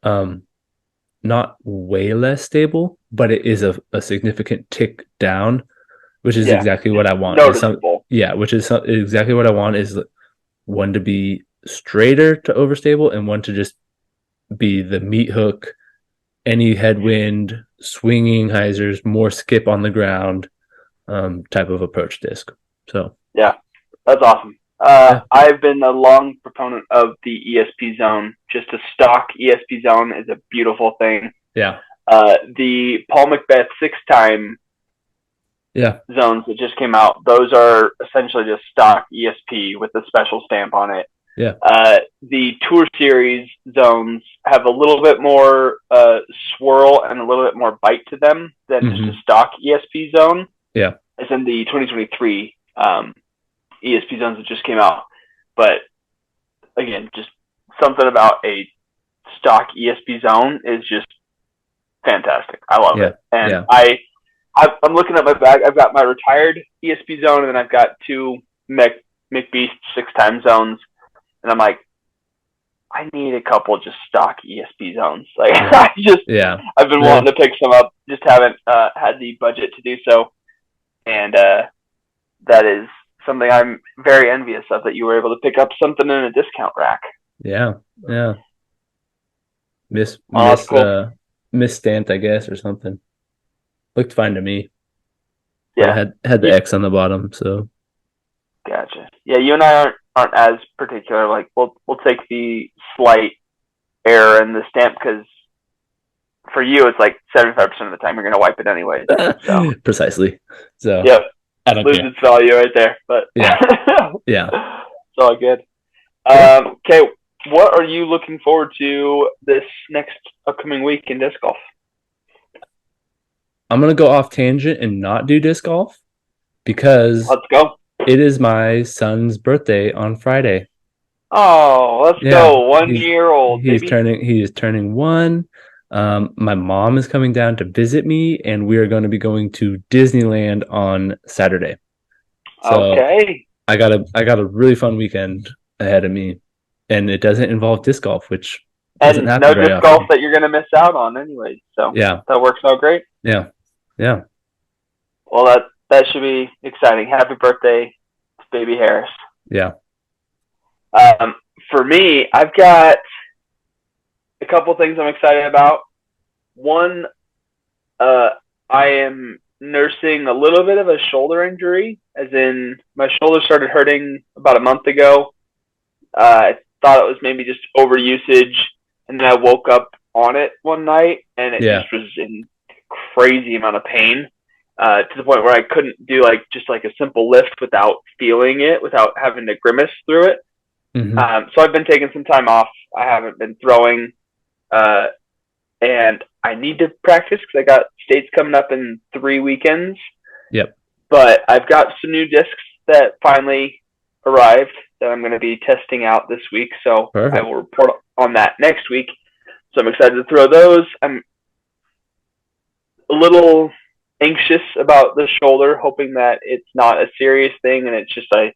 um, not way less stable, but it is a significant tick down, which is Yeah. exactly what It's I want. Is some noticeable. yeah, which is exactly what I want. Is one to be straighter to overstable and one to just be the meat hook, any headwind, swinging hyzers, more skip on the ground type of approach disc. So Yeah. That's awesome. yeah, I've been a long proponent of the ESP zone. Just a stock ESP zone is a beautiful thing. yeah, The Paul Macbeth 6 time yeah, zones that just came out, those are essentially just stock ESP with a special stamp on it. yeah. The Tour Series zones have a little bit more swirl and a little bit more bite to them than just a Mm-hmm. stock ESP zone. Yeah. As in the 2023 ESP zones that just came out. But again, just something about a stock ESP zone is just fantastic. I love Yeah. it. And Yeah. I'm looking at my bag. I've got my retired ESP zone, and then I've got two McBeast 6-time zones. And I'm like, I need a couple just stock ESP zones. Like Yeah. Yeah. I've been They're, wanting to pick some up, just haven't had the budget to do so. And that is something I'm very envious of, that you were able to pick up something in a discount rack. yeah. Yeah. Miss Oh, that's miss cool. misstamped, I guess, or something. Looked fine to me, but it Yeah. had the X on the bottom, so Gotcha. Yeah, you and I aren't as particular. Like we'll take the slight error in the stamp, because for you it's like 75% of the time you're gonna wipe it anyway. So precisely. So yep, I don't loses care. its value right there. But Yeah. Yeah. it's all good. Cool. Okay, what are you looking forward to this next upcoming week in disc golf? I'm gonna go off tangent and not do disc golf because Let's go. it is my son's birthday on Friday. Oh, let's Yeah, go. 1 year old, baby. he is turning 1. My mom is coming down to visit me, and we are going to be going to Disneyland on Saturday. So Okay. I got a really fun weekend ahead of me, and it doesn't involve disc golf, which doesn't And no happen very disc golf often. that you're gonna miss out on anyway. So Yeah, that works out great. yeah, yeah, Well, that should be exciting. Happy birthday, baby Harris. yeah. Um, for me, I've got a couple things I'm excited about. One, I am nursing a little bit of a shoulder injury, as in my shoulder started hurting about a month ago. I thought it was maybe just overusage, and then I woke up on it one night, and it Yeah. just was in crazy amount of pain, to the point where I couldn't do just like a simple lift without feeling it, without having to grimace through it. Hmm. So I've been taking some time off. I haven't been throwing, uh, and I need to practice because I got states coming up in 3 weekends. Yep. But I've got some new discs that finally arrived that I'm going to be testing out this week. So I Perfect. will report on that next week. So I'm excited to throw those. I'm a little anxious about the shoulder, hoping that it's not a serious thing and it's just I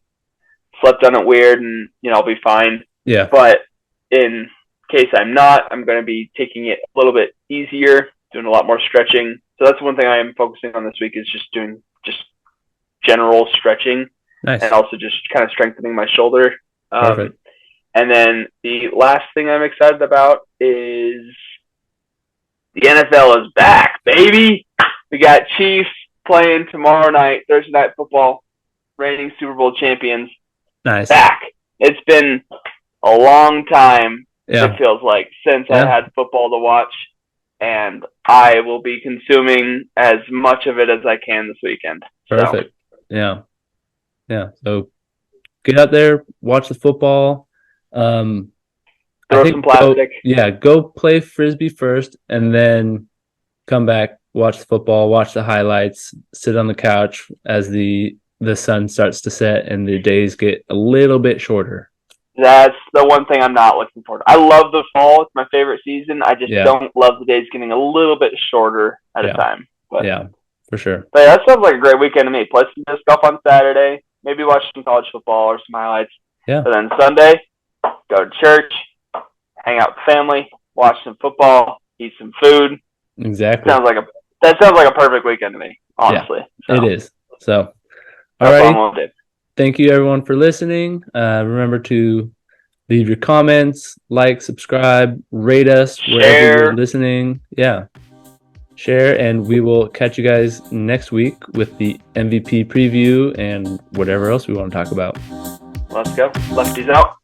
slept on it weird and I'll be fine. Yeah. But in case I'm not, I'm going to be taking it a little bit easier, doing a lot more stretching. So that's one thing I am focusing on this week, is just doing just general stretching, Nice. and also just kind of strengthening my shoulder. Perfect. And then the last thing I'm excited about is the NFL is back, baby. We got Chiefs playing tomorrow night, Thursday Night Football, reigning Super Bowl champions. Nice. Back. It's been a long time, Yeah. it feels like, since I Yeah. had football to watch, and I will be consuming as much of it as I can this weekend. Perfect. Yeah. Yeah. So get out there, watch the football. I Throw some think plastic. go play frisbee first, and then come back, watch the football, watch the highlights, sit on the couch as the sun starts to set and the days get a little bit shorter. That's the one thing I'm not looking forward to. I love the fall. It's my favorite season. I just Yeah. don't love the days getting a little bit shorter at a Yeah. time. But Yeah, for sure. that sounds like a great weekend to me. Play some disc golf on Saturday, maybe watch some college football or some highlights. Yeah. But then Sunday, go to church, hang out with family, watch some football, eat some food. Exactly. That sounds like a perfect weekend to me, honestly. It is. So, all that's all I'm right. gonna do. Thank you everyone for listening. Remember to leave your comments, like, subscribe, rate us wherever Share. you're listening. Yeah. Share, and we will catch you guys next week with the MVP preview and whatever else we want to talk about. Let's go. Lefties out.